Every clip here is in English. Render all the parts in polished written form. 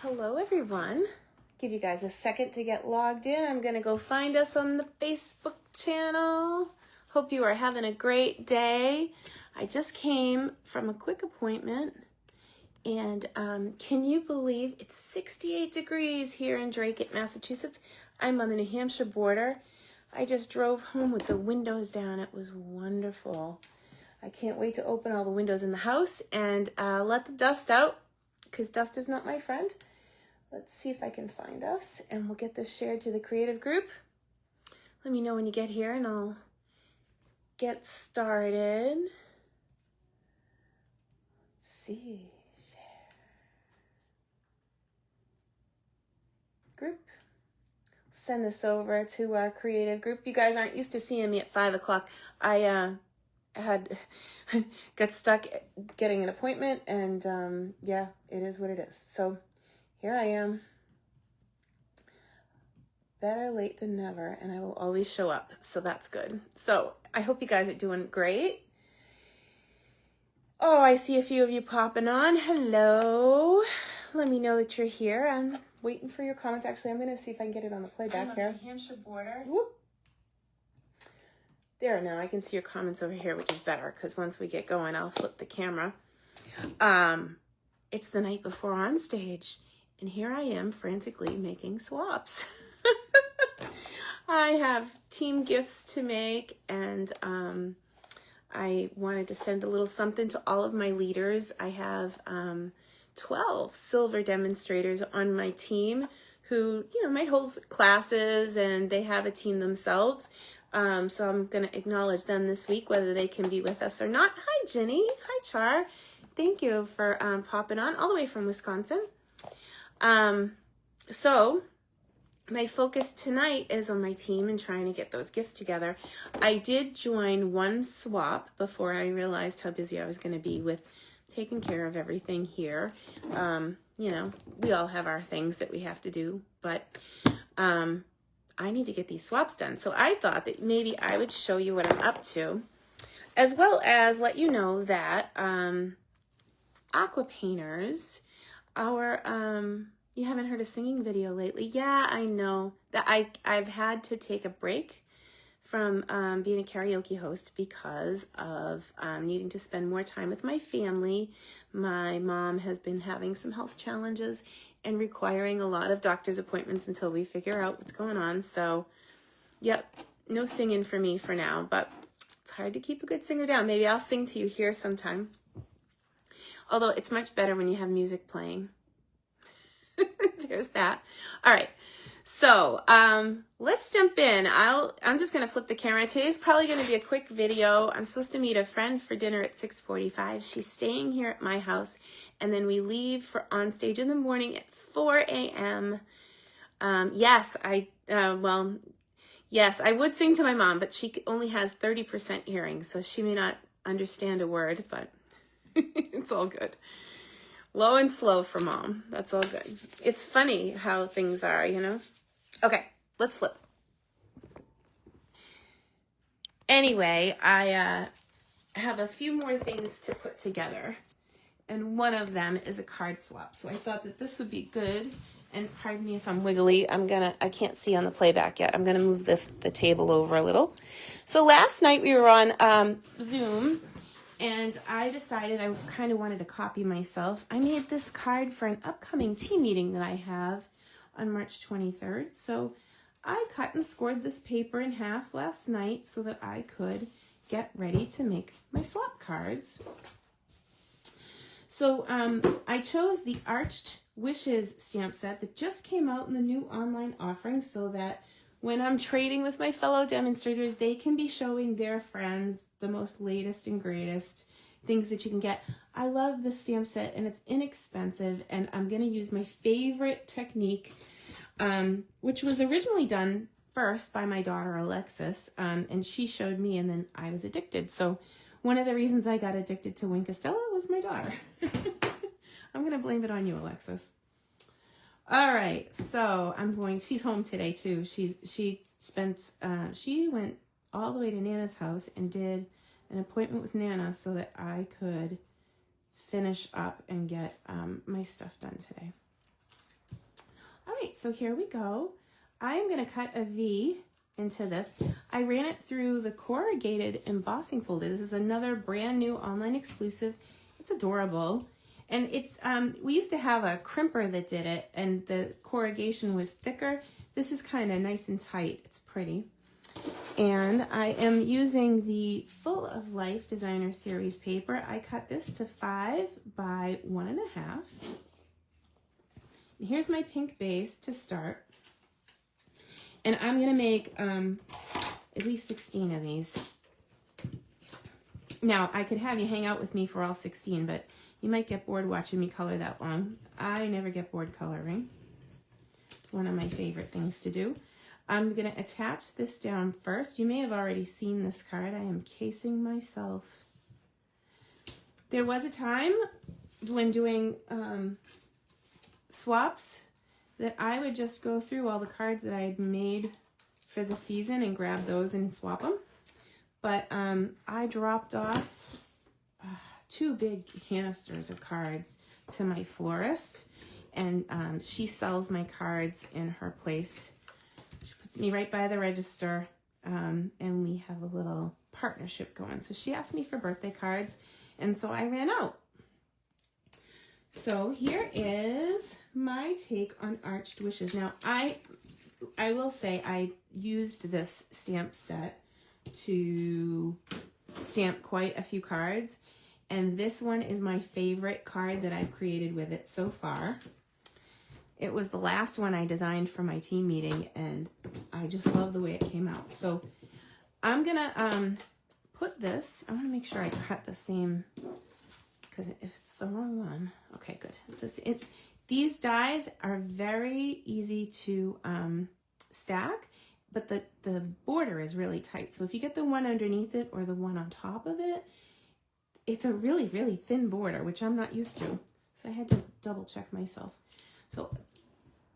Hello everyone. Give you guys a second to get logged in. I'm gonna go find us on the Facebook channel. Hope you are having a great day. I just came from a quick appointment and can you believe it's 68 degrees here in Drake, Massachusetts. I'm on the New Hampshire border. I just drove home with the windows down. It was wonderful. I can't wait to open all the windows in the house and let the dust out, because dust is not my friend. Let's see if I can find us, and we'll get this shared to the creative group. Let me know when you get here, and I'll get started. Let's see, share. Group. Send this over to our creative group. You guys aren't used to seeing me at 5 o'clock. I got stuck getting an appointment, and yeah, it is what it is. So here I am. Better late than never, and I will always show up, so that's good. So I hope you guys are doing great. Oh, I see a few of you popping on. Hello. Let me know that you're here. I'm waiting for your comments. Actually, I'm going to see if I can get it on the playback here. I'm on the New Hampshire border. Whoop. There, now I can see your comments over here, which is better, because once we get going, I'll flip the camera. It's the night before onstage, and here I am frantically making swaps. I have team gifts to make, and I wanted to send a little something to all of my leaders. I have 12 silver demonstrators on my team who, might hold classes, and they have a team themselves. So I'm going to acknowledge them this week, whether they can be with us or not. Hi, Jenny. Hi, Char. Thank you for popping on all the way from Wisconsin. So my focus tonight is on my team and trying to get those gifts together. I did join one swap before I realized how busy I was going to be with taking care of everything here. We all have our things that we have to do, but I need to get these swaps done. So I thought that maybe I would show you what I'm up to, as well as let you know that aqua painters, you haven't heard a singing video lately. Yeah, I know that I've had to take a break from being a karaoke host because of needing to spend more time with my family. My mom has been having some health challenges and requiring a lot of doctor's appointments until we figure out what's going on. So, yep, no singing for me for now, but it's hard to keep a good singer down. Maybe I'll sing to you here sometime. Although it's much better when you have music playing. There's that. All right. So let's jump in. I'm just going to flip the camera. Today's probably going to be a quick video. I'm supposed to meet a friend for dinner at 6:45. She's staying here at my house, and then we leave for onstage in the morning at 4 a.m. Yes, I would sing to my mom, but she only has 30% hearing, so she may not understand a word, but it's all good. Low and slow for mom. That's all good. It's funny how things are, Okay, let's flip. Anyway, I have a few more things to put together, and one of them is a card swap. So I thought that this would be good. And pardon me if I'm wiggly. I can't see on the playback yet. I'm gonna move the table over a little. So last night we were on Zoom, and I decided I kind of wanted to copy myself. I made this card for an upcoming team meeting that I have on March 23rd. So I cut and scored this paper in half last night so that I could get ready to make my swap cards. So I chose the Arched Wishes stamp set that just came out in the new online offering, so that when I'm trading with my fellow demonstrators, they can be showing their friends the most latest and greatest things that you can get. I love this stamp set, and it's inexpensive, and I'm going to use my favorite technique, which was originally done first by my daughter Alexis, and she showed me, and then I was addicted. So one of the reasons I got addicted to Wink Stella was my daughter. I'm going to blame it on you, Alexis. All right, so she's home today too. She went all the way to Nana's house and did an appointment with Nana so that I could finish up and get my stuff done today. All right, so here we go. I'm going to cut a V into this. I ran it through the corrugated embossing folder. This is another brand new online exclusive. It's adorable. And it's, we used to have a crimper that did it, and the corrugation was thicker. This is kind of nice and tight. It's pretty. And I am using the Full of Life Designer Series paper. I cut this to 5 by 1.5. And here's my pink base to start. And I'm going to make at least 16 of these. Now, I could have you hang out with me for all 16, but you might get bored watching me color that long. I never get bored coloring. It's one of my favorite things to do. I'm going to attach this down first. You may have already seen this card. I am casing myself. There was a time when doing swaps that I would just go through all the cards that I had made for the season and grab those and swap them. But I dropped off 2 big canisters of cards to my florist, and she sells my cards in her place. She puts me right by the register, and we have a little partnership going. So she asked me for birthday cards, and so I ran out. So here is my take on Arched Wishes. Now, I will say I used this stamp set to stamp quite a few cards, and this one is my favorite card that I've created with it so far. It was the last one I designed for my team meeting, and I just love the way it came out. So I'm gonna put this, I want to make sure I cut the same, because if it's the wrong one, okay, good. These dies are very easy to stack, but the border is really tight. So if you get the one underneath it or the one on top of it, it's a really, really thin border, which I'm not used to. So I had to double check myself. So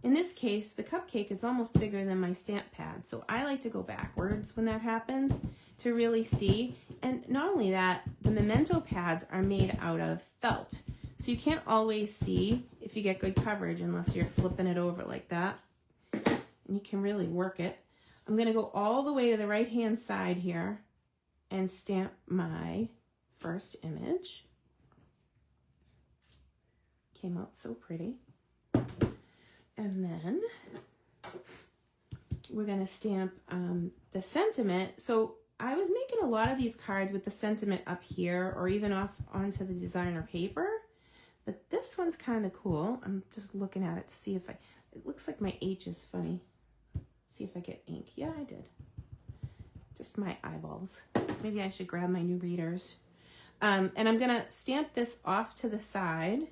in this case, the cupcake is almost bigger than my stamp pad. So I like to go backwards when that happens to really see. And not only that, the memento pads are made out of felt. So you can't always see if you get good coverage unless you're flipping it over like that. And you can really work it. I'm going to go all the way to the right-hand side here and stamp my first image. Came out so pretty. And then we're going to stamp the sentiment. So I was making a lot of these cards with the sentiment up here or even off onto the designer paper. But this one's kind of cool. I'm just looking at it to see if it looks like my H is funny. Let's see if I get ink. Yeah, I did. Just my eyeballs. Maybe I should grab my new readers. And I'm going to stamp this off to the side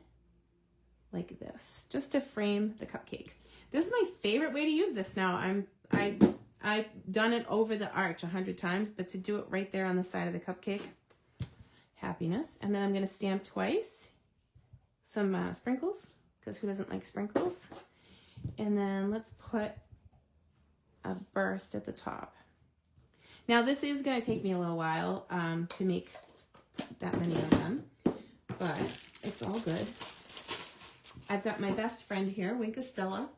like this, just to frame the cupcake. This is my favorite way to use this now. I've done it over the arch 100 times, but to do it right there on the side of the cupcake, happiness. And then I'm going to stamp twice, some sprinkles, because who doesn't like sprinkles? And then let's put a burst at the top. Now this is going to take me a little while to make that many of them, but it's all good. I've got my best friend here, Stella.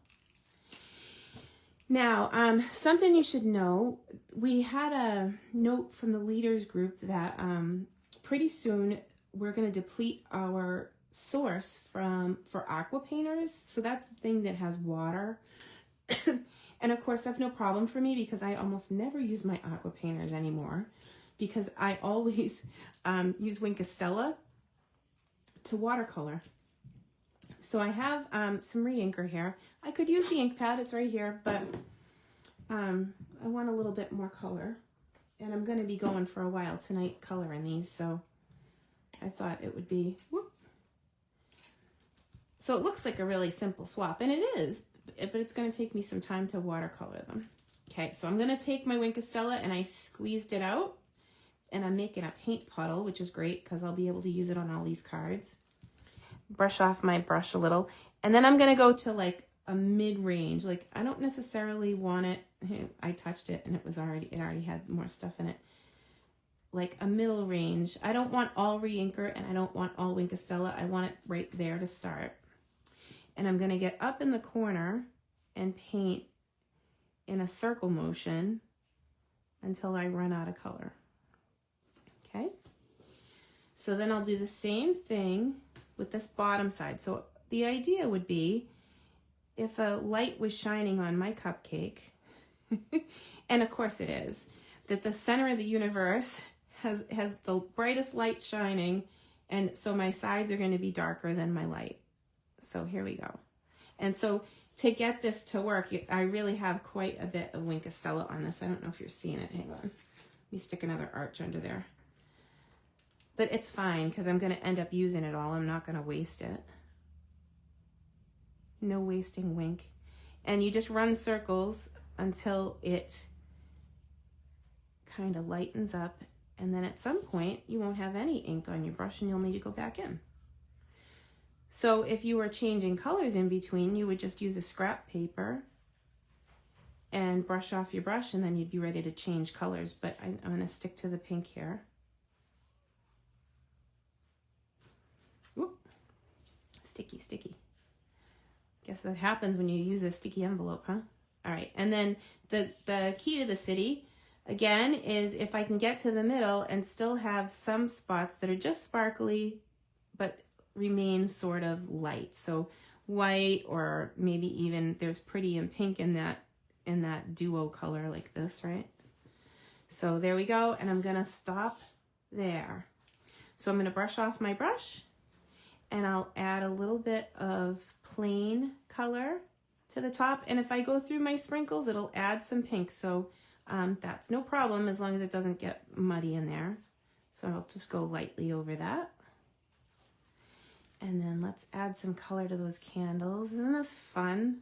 Now, something you should know, we had a note from the leaders group that pretty soon we're going to deplete our source for aqua painters. So that's the thing that has water. And of course, that's no problem for me because I almost never use my aqua painters anymore because I always use Stella to watercolor. So I have some re-inker here. I could use the ink pad, it's right here, but I want a little bit more color. And I'm going to be going for a while tonight coloring these, so I thought it would be, whoop. So it looks like a really simple swap, and it is, but it's going to take me some time to watercolor them. Okay, so I'm going to take my Stella and I squeezed it out, and I'm making a paint puddle, which is great because I'll be able to use it on all these cards. Brush off my brush a little, and then I'm going to go to like a mid-range. Like I don't necessarily want it, I touched it and it already had more stuff in it. Like a middle range. I don't want all re-inker and I don't want all Stella. I want it right there to start. And I'm going to get up in the corner and paint in a circle motion until I run out of color. Okay, so then I'll do the same thing with this bottom side. So the idea would be if a light was shining on my cupcake, and of course it is, that the center of the universe has the brightest light shining, and so my sides are going to be darker than my light. So here we go. And so to get this to work, I really have quite a bit of Wink of Stella on this. I don't know if you're seeing it. Hang on. Let me stick another arch under there. But it's fine because I'm going to end up using it all. I'm not going to waste it. No wasting Wink. And you just run circles until it kind of lightens up. And then at some point, you won't have any ink on your brush and you'll need to go back in. So if you were changing colors in between, you would just use a scrap paper and brush off your brush, and then you'd be ready to change colors. But I'm going to stick to the pink here. Whoop. Sticky, sticky. Guess that happens when you use a sticky envelope, huh? All right, and then the key to the city, again, is if I can get to the middle and still have some spots that are just sparkly, but remain sort of light. So white, or maybe even there's pretty and pink in that duo color like this, right? So there we go, and I'm gonna stop there. So I'm gonna brush off my brush, and I'll add a little bit of plain color to the top, and if I go through my sprinkles, it'll add some pink, so that's no problem as long as it doesn't get muddy in there. So I'll just go lightly over that. And then let's add some color to those candles. Isn't this fun?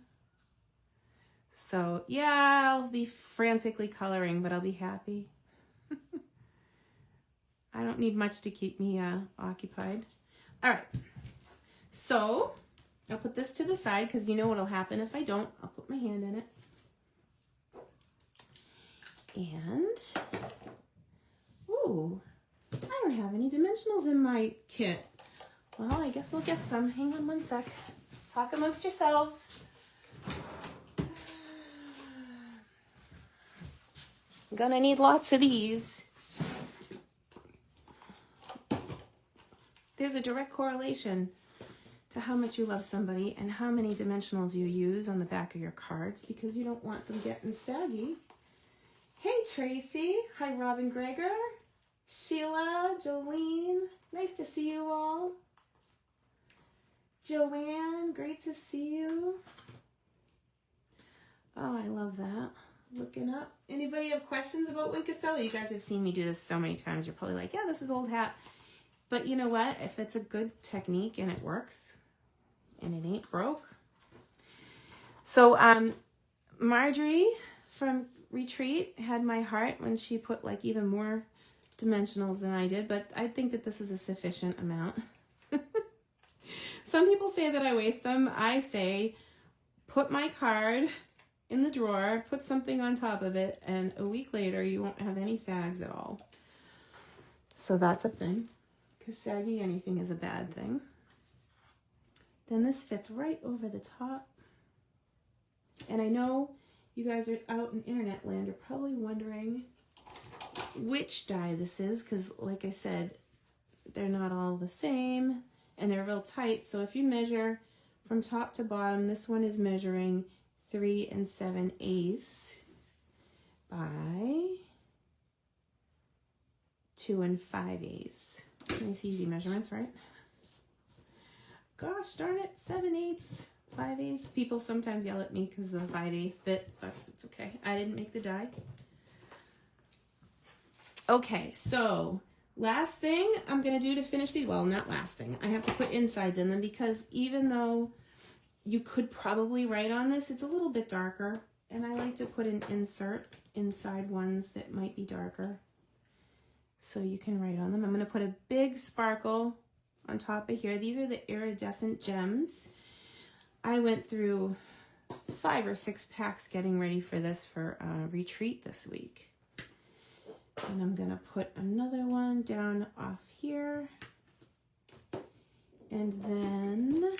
So yeah, I'll be frantically coloring, but I'll be happy. I don't need much to keep me occupied. All right, so I'll put this to the side because you know what'll happen if I don't. I'll put my hand in it. And, ooh, I don't have any dimensionals in my kit. Well, I guess I'll get some. Hang on one sec. Talk amongst yourselves. I'm gonna need lots of these. There's a direct correlation to how much you love somebody and how many dimensionals you use on the back of your cards, because you don't want them getting saggy. Hey, Tracy. Hi, Robin Greger. Sheila, Jolene. Nice to see you all. Joanne, great to see you. Oh, I love that. Looking up. Anybody have questions about Wink of Stella? You guys have seen me do this so many times. You're probably like, yeah, this is old hat. But you know what? If it's a good technique and it works and it ain't broke. So Marjorie from Retreat had my heart when she put like even more dimensionals than I did, but I think that this is a sufficient amount. Some people say that I waste them. I say put my card in the drawer, put something on top of it, and a week later you won't have any sags at all. So that's a thing, because saggy anything is a bad thing. Then this fits right over the top. And I know you guys are out in internet land are probably wondering which die this is, because like I said, they're not all the same and they're real tight. So if you measure from top to bottom, this one is measuring 3 7/8 by 2 5/8. Nice easy measurements, right? Gosh darn it, 7/8, 5/8. People sometimes yell at me because of the 5/8 bit, but it's okay. I didn't make the die. Okay, so last thing I'm going to do to finish these, well, not last thing. I have to put insides in them because even though you could probably write on this, it's a little bit darker. And I like to put an insert inside ones that might be darker, so you can write on them. I'm going to put a big sparkle on top of here. These are the iridescent gems. I went through 5 or 6 packs getting ready for this for retreat this week. And I'm going to put another one down off here. And then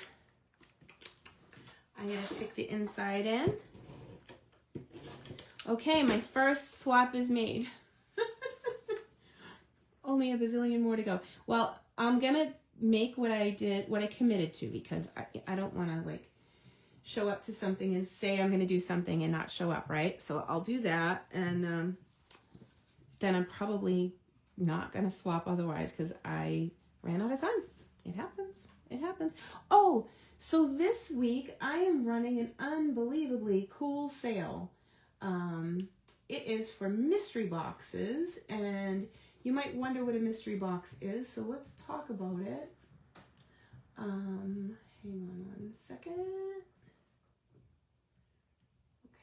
I'm going to stick the inside in. Okay, my first swap is made. Only a bazillion more to go. Well, I'm going to make what I committed to, because I don't want to like show up to something and say I'm going to do something and not show up, right? So I'll do that, and then I'm probably not going to swap otherwise because I ran out of time. It happens. It happens. Oh, so this week I am running an unbelievably cool sale. It is for mystery boxes, and you might wonder what a mystery box is, so let's talk about it. Hang on one second. Okay.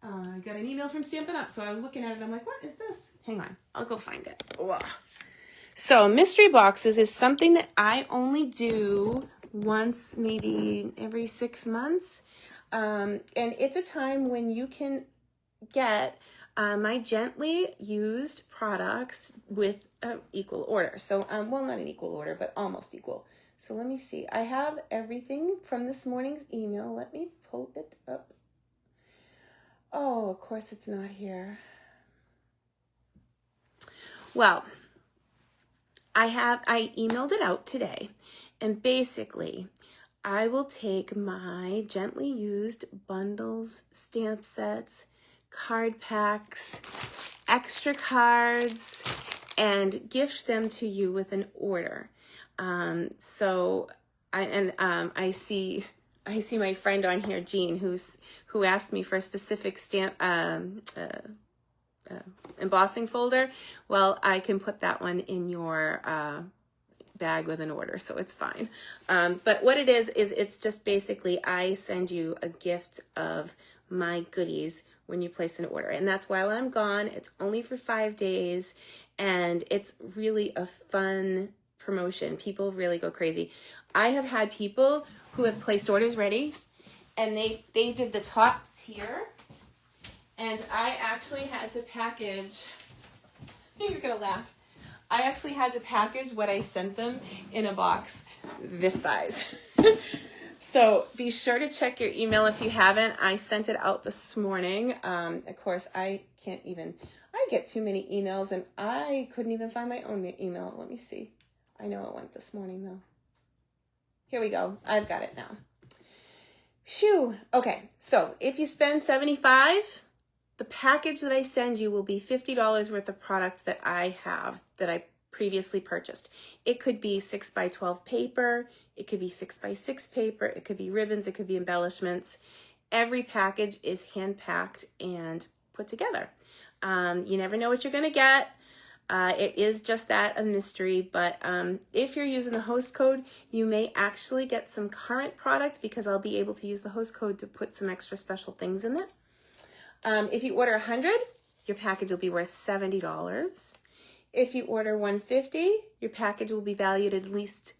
I got an email from Stampin' Up, so I was looking at it. I'm like, what is this? Hang on. I'll go find it. Ugh. So mystery boxes is something that I only do once, maybe every 6 months. And it's a time when you can get my gently used products with equal order. So, well, not an equal order, but almost equal. So let me see. I have everything from this morning's email. Let me pull it up. Oh, of course it's not here. Well, I emailed it out today, and basically I will take my gently used bundles, stamp sets, card packs, extra cards, and gift them to you with an order. So I see my friend on here, Jean, who asked me for a specific stamp embossing folder. Well, I can put that one in your bag with an order, so it's fine. But what it is it's just basically I send you a gift of my goodies when you place an order, and that's while I'm gone. It's only for 5 days, and it's really a fun promotion. People really go crazy. I have had people who have placed orders ready, and they did the top tier, and I actually had to package, you're gonna laugh, I actually had to package what I sent them in a box this size. So be sure to check your email if you haven't. I sent it out this morning. Of course, I get too many emails, and I couldn't even find my own email. Let me see. I know it went this morning though. Here we go. I've got it now. Phew. Okay, so if you spend $75, the package that I send you will be $50 worth of product that I have, that I previously purchased. It could be 6x12 paper, it could be 6x6 paper, it could be ribbons, it could be embellishments. Every package is hand-packed and put together. You never know what you're gonna get. It is just that, a mystery, but if you're using the host code, you may actually get some current product, because I'll be able to use the host code to put some extra special things in it. If you order 100, your package will be worth $70. If you order 150, your package will be valued at least,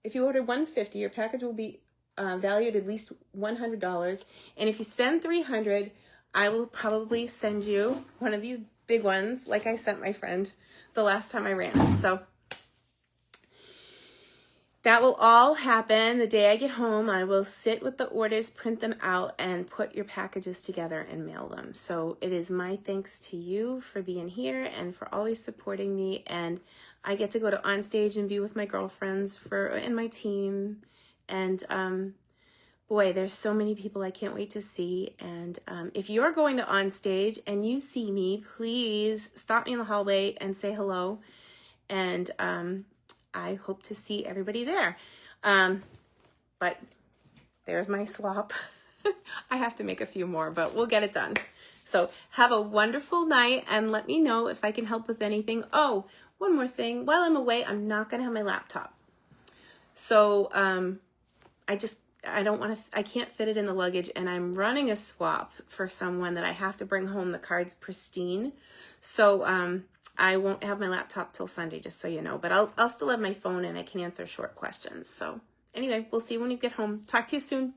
if you order 150, your package will be valued at least $100. And if you spend 300, I will probably send you one of these big ones, like I sent my friend the last time I ran it. So that will all happen the day I get home. I will sit with the orders, print them out, and put your packages together and mail them. So it is my thanks to you for being here and for always supporting me. And I get to go to Onstage and be with my girlfriends and my team. And boy, there's so many people I can't wait to see. And if you're going to Onstage and you see me, please stop me in the hallway and say hello. And I hope to see everybody there. But there's my swap. I have to make a few more, but we'll get it done. So have a wonderful night, and let me know if I can help with anything. Oh, one more thing. While I'm away, I'm not going to have my laptop. So I can't fit it in the luggage, and I'm running a swap for someone that I have to bring home the cards pristine. So I won't have my laptop till Sunday, just so you know, but I'll still have my phone, and I can answer short questions. So anyway, we'll see when you get home. Talk to you soon.